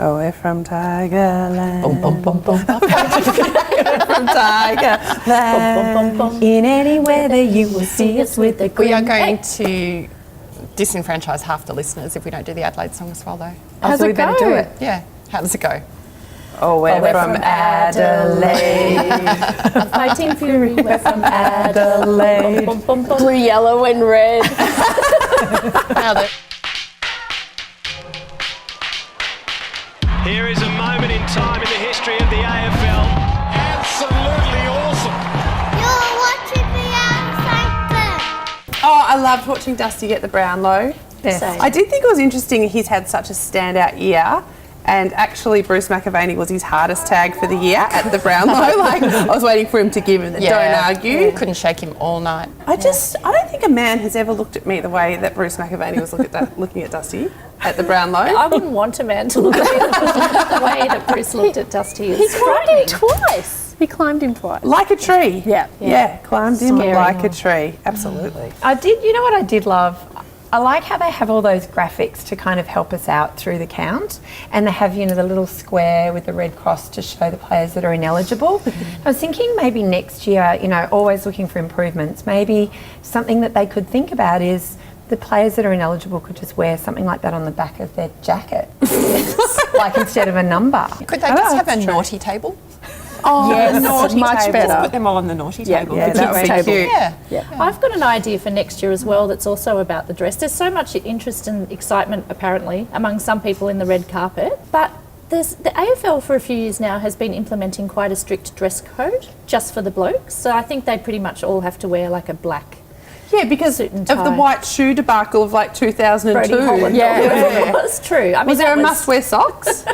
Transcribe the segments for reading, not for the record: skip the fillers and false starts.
Oh, we're from Tigerland. Bum, bum, bum, bum, bum. From Tigerland. In any weather you will see us with the We are grin. going to disenfranchise half the listeners if we don't do the Adelaide song as well, though. So we better do it. Yeah. How does it go? Oh, we're from Adelaide. Fighting fury, we're from Adelaide. Blue, yellow and red. Here is a moment in time in the history of the AFL. Absolutely awesome. You're watching the Outer Sanctum. Oh, I loved watching Dusty get the Brownlow. Yes. I did think it was interesting he's had such a standout year. And actually, Bruce McAvaney was his hardest tag for the year at the Brownlow. Like, I was waiting for him to give him the don't argue. Couldn't shake him all night. I don't think a man has ever looked at me the way that Bruce McAvaney was looking at Dusty at the Brownlow. I wouldn't want a man to look at me the way that Bruce looked at Dusty. He climbed him twice. He climbed him twice. Like a tree. Yeah. Climbed him Scary. like a tree. Absolutely. You know what I did love? I like how they have all those graphics to kind of help us out through the count, and they have, the little square with the red cross to show the players that are ineligible. I was thinking maybe next year, always looking for improvements, maybe something that they could think about is the players that are ineligible could just wear something like that on the back of their jacket, like instead of a number. Could they just have a naughty table? Oh, yes, the naughty much table. better. Put them all on the naughty table. Yeah, that would be cute. Yeah. I've got an idea for next year as well that's also about the dress. There's so much interest and excitement, apparently, among some people in the red carpet, but the AFL for a few years now has been implementing quite a strict dress code just for the blokes. So I think they pretty much all have to wear like a black. Yeah, because Suit and of the tie. white shoe debacle of like 2002. Brodie Holland. Yeah. That's true. I mean, Was there a that must-wear socks?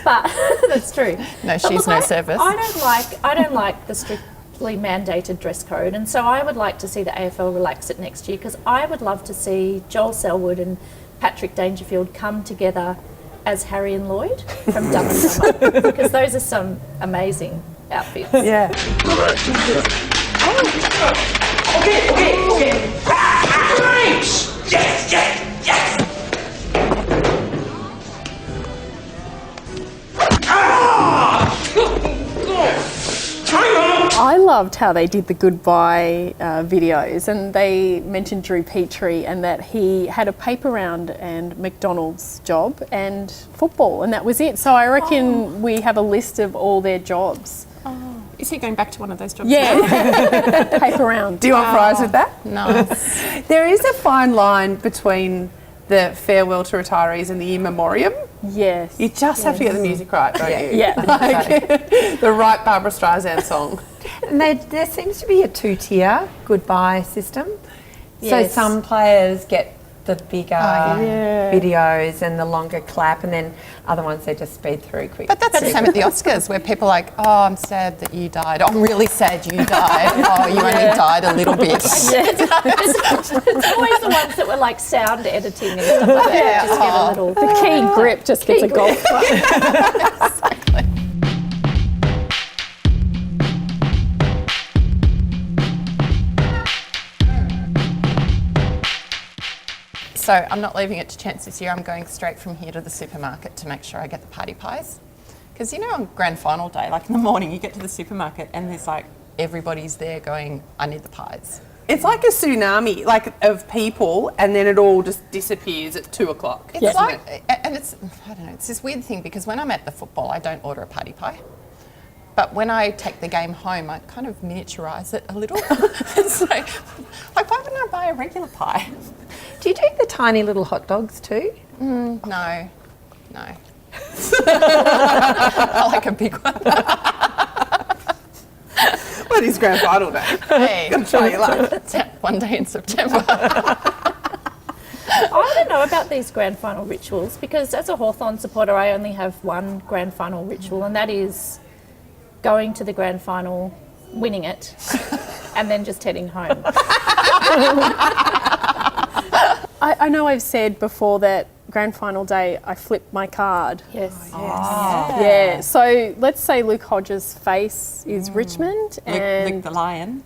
But that's true. No But shoes, look, no service. I don't like the strictly mandated dress code, and so I would like to see the AFL relax it next year, because I would love to see Joel Selwood and Patrick Dangerfield come together as Harry and Lloyd from Dumb and Dumber, because those are some amazing outfits. Yeah. Okay. Yes. I loved how they did the goodbye videos, and they mentioned Drew Petrie and that he had a paper round and McDonald's job and football, and that was it. So I reckon we have a list of all their jobs. Is he going back to one of those jobs? Yeah, paper round. Do you want fries with that? No. There is a fine line between the farewell to retirees and the in memoriam. Yes. You just have to get the music right, don't you? Yeah. Like, the right Barbara Streisand song. And there seems to be a two-tier goodbye system. So Yes. some players get the bigger videos and the longer clap, and then other ones they just speed through quick. But that's the same at the Oscars, where people are like, oh, I'm sad that you died. Oh, I'm really sad you died. Oh, you only died a little bit. It's always the ones that were like sound editing and stuff like that. Just get a little. The key grip just gets a golf club. Exactly. So I'm not leaving it to chance this year. I'm going straight from here to the supermarket to make sure I get the party pies. Because on grand final day, like in the morning, you get to the supermarket and there's like everybody's there going, I need the pies. It's like a tsunami, like of people, and then it all just disappears at 2:00. It's like, and it's, I don't know, it's this weird thing because when I'm at the football, I don't order a party pie. But when I take the game home, I kind of miniaturise it a little. So, like, why wouldn't I buy a regular pie? Do you do the tiny little hot dogs too? No. I like a big one. What is grand final day? Hey, Gotta try your luck. it's one day in September. I don't know about these grand final rituals, because as a Hawthorn supporter, I only have one grand final ritual, and that is going to the grand final, winning it, and then just heading home. I know I've said before that grand final day, I flipped my card. Yes. Yeah. So let's say Luke Hodges' face is Richmond, and Luke the Lion.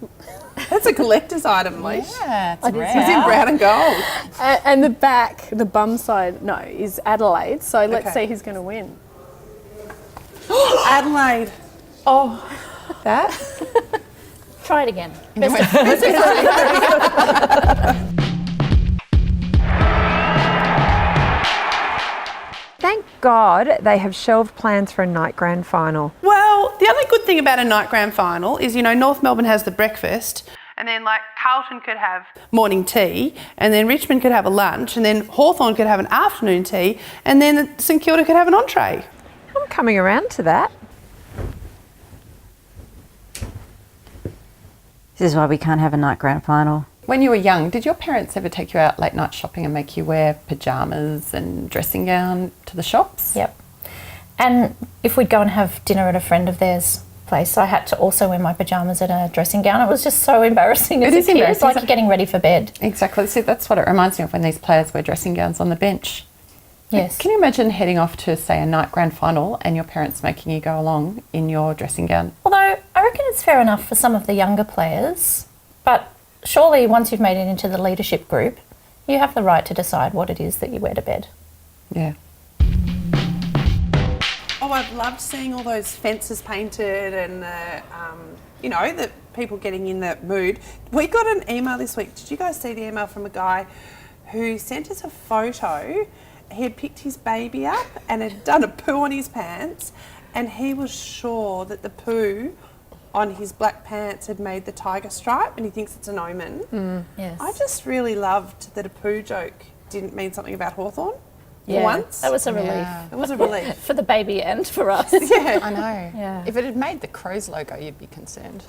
That's a collector's item, Leash. Yeah, it's It's in brown and gold. and the back, the bum side, no, is Adelaide. So let's Okay. see who's going to win. Adelaide. That? Try it again. Thank God they have shelved plans for a night grand final. Well, the only good thing about a night grand final is, North Melbourne has the breakfast, and then Carlton could have morning tea, and then Richmond could have a lunch, and then Hawthorn could have an afternoon tea, and then St Kilda could have an entree. I'm coming around to that. This is why we can't have a night grand final. When you were young, did your parents ever take you out late night shopping and make you wear pyjamas and dressing gown to the shops? Yep. And if we'd go and have dinner at a friend of theirs' place, I had to also wear my pyjamas and a dressing gown. It was just so embarrassing as a kid. It's like you're getting ready for bed. Exactly. See, that's what it reminds me of when these players wear dressing gowns on the bench. Yes. Can you imagine heading off to, say, a night grand final and your parents making you go along in your dressing gown? Although I reckon it's fair enough for some of the younger players, but surely once you've made it into the leadership group, you have the right to decide what it is that you wear to bed. Yeah. Oh, I've loved seeing all those fences painted and the people getting in the mood. We got an email this week. Did you guys see the email from a guy who sent us a photo? He had picked his baby up and had done a poo on his pants, and he was sure that the poo on his black pants had made the tiger stripe, and he thinks it's an omen. Yes. I just really loved that a poo joke didn't mean something about Hawthorn for once. That was a relief. Yeah. It was a relief. For the baby and for us. Yeah. I know. Yeah. If it had made the Crows logo, you'd be concerned.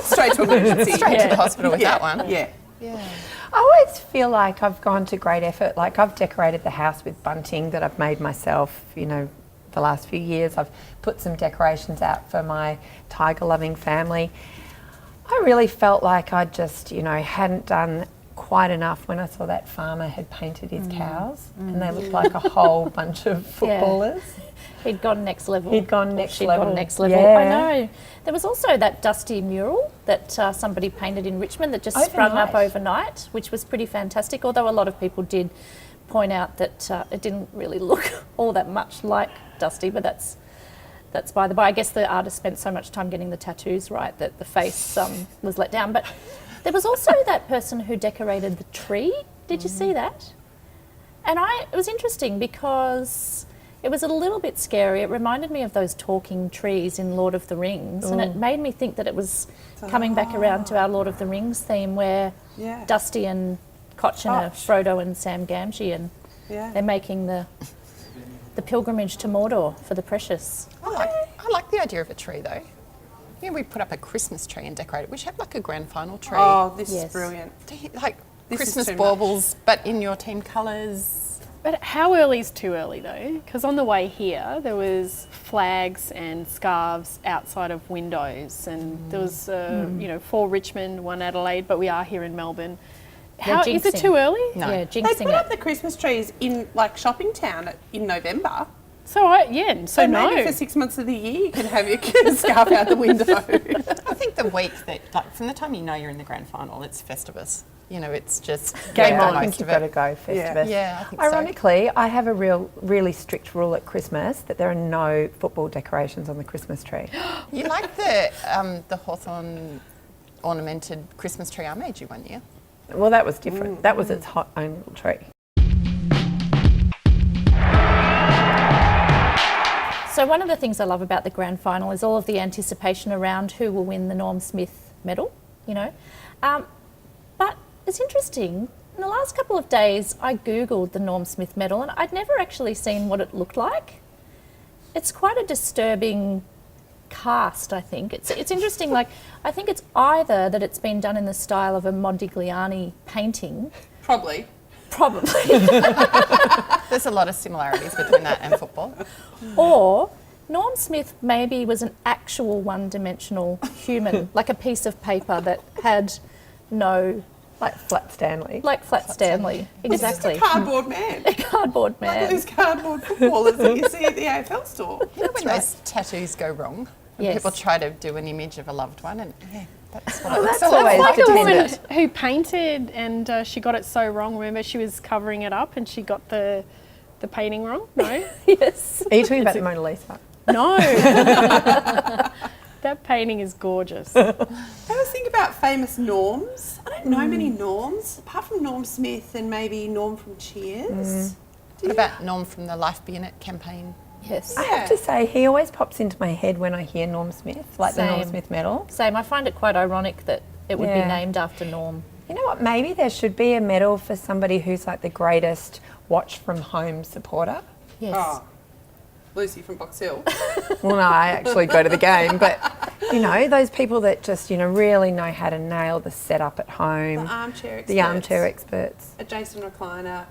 Straight to emergency. Straight to the hospital with that one. Yeah. Yeah. I always feel like I've gone to great effort. Like I've decorated the house with bunting that I've made myself, the last few years. I've put some decorations out for my tiger-loving family. I really felt like I just, hadn't done quite enough when I saw that farmer had painted his cows and they looked like a whole bunch of footballers. He'd gone next level. He'd gone next She'd level. gone next level. Yeah. I know. There was also that dusty mural that somebody painted in Richmond that just sprung up overnight, which was pretty fantastic, although a lot of people did point out that it didn't really look all that much like Dusty, but that's by the by. I guess the artist spent so much time getting the tattoos right that the face was let down. But there was also that person who decorated the tree. Did you see that? And it was interesting because it was a little bit scary. It reminded me of those talking trees in Lord of the Rings, and it made me think that it was coming back around to our Lord of the Rings theme where Dusty and Koch are Frodo and Sam Gamgee, and they're making the pilgrimage to Mordor for the precious. I like the idea of a tree, though. We put up a Christmas tree and decorate it. We should have like a grand final tree. Oh, this is brilliant. Like This is Christmas too baubles, but in your team colours. But how early is too early though? Because on the way here, there was flags and scarves outside of windows, and there was, 4 Richmond, 1 Adelaide, but we are here in Melbourne. How is it jinxing. too early? No. Yeah, They jinxing put it. up the Christmas trees in shopping town in November. So So maybe for 6 months of the year you can have your scarf out the window. I think the week that, from the time you know you're in the grand final, it's Festivus. It's just Game make the on. I most think you've of got to it. go, Festivus. Yeah, I think so. Ironically, I have a really strict rule at Christmas that there are no football decorations on the Christmas tree. You like the Hawthorn ornamented Christmas tree I made you one year? Well, that was different. That was its own little tree. So one of the things I love about the grand final is all of the anticipation around who will win the Norm Smith medal, But it's interesting, in the last couple of days I Googled the Norm Smith medal and I'd never actually seen what it looked like. It's quite a disturbing cast, I think. It's interesting, I think it's either that it's been done in the style of a Modigliani painting. Probably. There's a lot of similarities between that and football. Or Norm Smith maybe was an actual one-dimensional human, like a piece of paper that had no Like Flat Stanley. Like Flat Stanley. Exactly. It's just a cardboard man. A cardboard Like man. those cardboard footballers that you see at the AFL store. You know when those tattoos go wrong? When Yes. people try to do an image of a loved one and that's what That's looks always Like the woman dependent. who painted and she got it so wrong. Remember, she was covering it up and she got the painting wrong? No? Yes. Are you talking about the Mona Lisa? No. That painting is gorgeous. I always think about famous Norms. I don't know many Norms, apart from Norm Smith and maybe Norm from Cheers. What about Norm from the Life Be In It campaign? Yes. I have to say, he always pops into my head when I hear Norm Smith, like the Norm Same. Smith medal. Same. I find it quite ironic that it would be Yeah. named after Norm. You know what? Maybe there should be a medal for somebody who's like the greatest watch from home supporter. Yes. Oh, Lucy from Box Hill. Well, no, I actually go to the game, but you know, those people that just, you know, really know how to nail the setup at home. The armchair experts. The armchair experts. A Jason Recliner.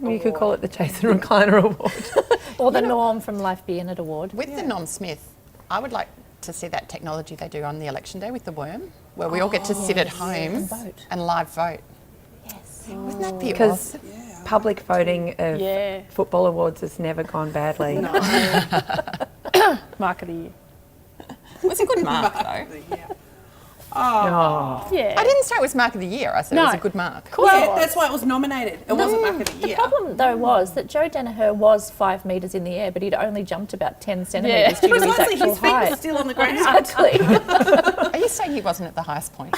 You could call it the Jason Recliner Award. Or the Norm from Life Be In It award. With the Norm Smith, I would like to see that technology they do on the election day with the worm, where we all get to sit at home And vote. and live vote. Yes. Wouldn't that be Because awesome? public voting of Yeah. football awards has never gone badly. Mark of the year. It was a good mark though. Yeah. Oh. Yeah. I didn't say it was mark of the year. I said it was No. a good mark. Yeah, that's why it was nominated. It wasn't Mark of the The Year. problem, though, was that Joe Danaher was 5 metres in the air, but he'd only jumped about 10 centimetres due to his Precisely, actual his feet were height. still on the ground. Exactly. Are you saying he wasn't at the highest point?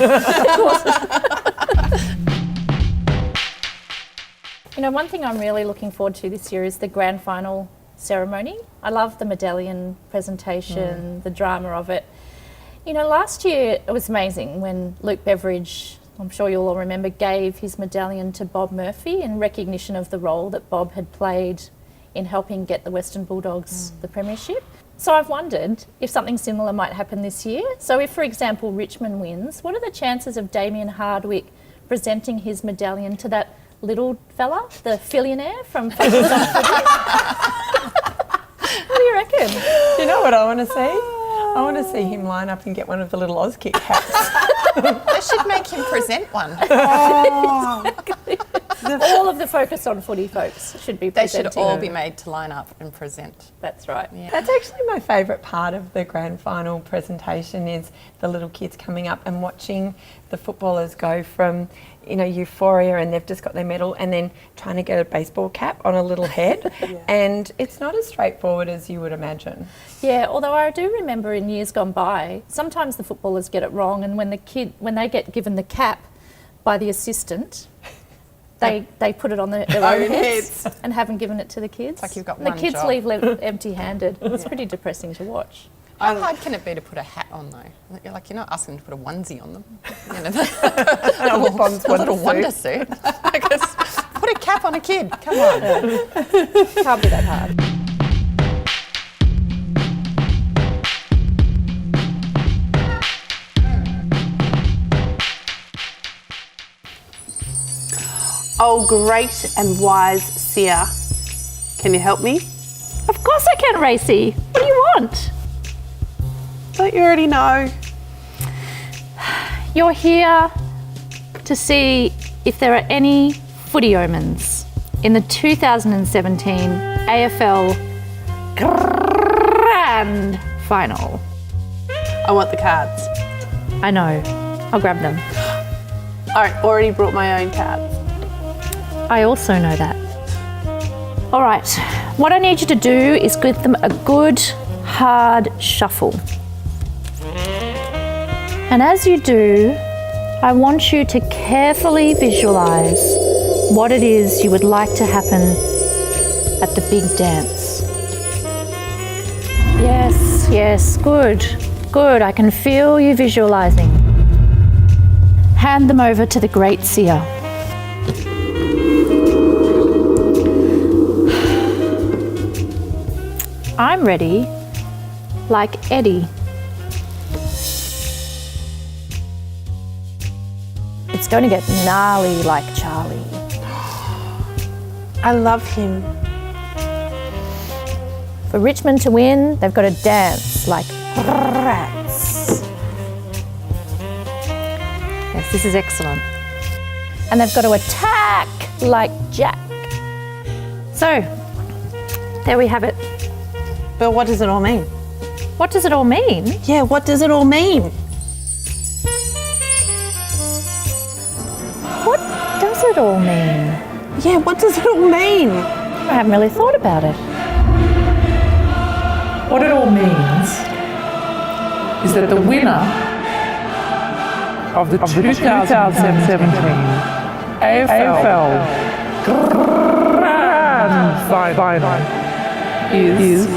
You know, one thing I'm really looking forward to this year is the grand final ceremony. I love the medallion presentation, the drama of it. You know, last year it was amazing when Luke Beveridge, I'm sure you'll all remember, gave his medallion to Bob Murphy in recognition of the role that Bob had played in helping get the Western Bulldogs the premiership. So I've wondered if something similar might happen this year. So if, for example, Richmond wins, what are the chances of Damien Hardwick presenting his medallion to that little fella, the fillionaire from Focus on Footy? What do you reckon? Do you know what I want to see? I want to see him line up and get one of the little Auskick hats. They should make him present one. All of the Focus on Footy folks should be They presenting. should all be made to line up and present. That's right. That's actually my favourite part of the grand final presentation is the little kids coming up and watching the footballers go from, you know, euphoria and they've just got their medal and then trying to get a baseball cap on a little head. And it's not as straightforward as you would imagine. Yeah, although I do remember in years gone by, sometimes the footballers get it wrong, and when they get given the cap by the assistant, they put it on their own heads and haven't given it to the kids. like you've got the one kids job. leave empty-handed. It's pretty depressing to watch. How hard can it be to put a hat on though? You're not asking them to put a onesie on them. You know, A little wonder suit. Put a cap on a kid. Come on. Can't be that hard. Oh, great and wise seer. Can you help me? Of course I can, Racy. What do you want? Don't you already know? You're here to see if there are any footy omens in the 2017 AFL Grand Final. I want the cards. I know. I'll grab them. I already brought my own cards. I also know that. All right. What I need you to do is give them a good, hard shuffle. And as you do, I want you to carefully visualize what it is you would like to happen at the big dance. Yes, good, good. I can feel you visualizing. Hand them over to the great seer. I'm ready, like Eddie. It's going to get gnarly like Charlie. I love him. For Richmond to win, they've got to dance like rats. Yes, this is excellent. and they've got to attack like Jack. So, there we have it. But what does it all mean? What does it all mean? Yeah, what does it all mean? What does it all mean? Yeah, what does it all mean? I haven't really thought about it. What it all means is that the winner of the 2017 AFL Grand Final is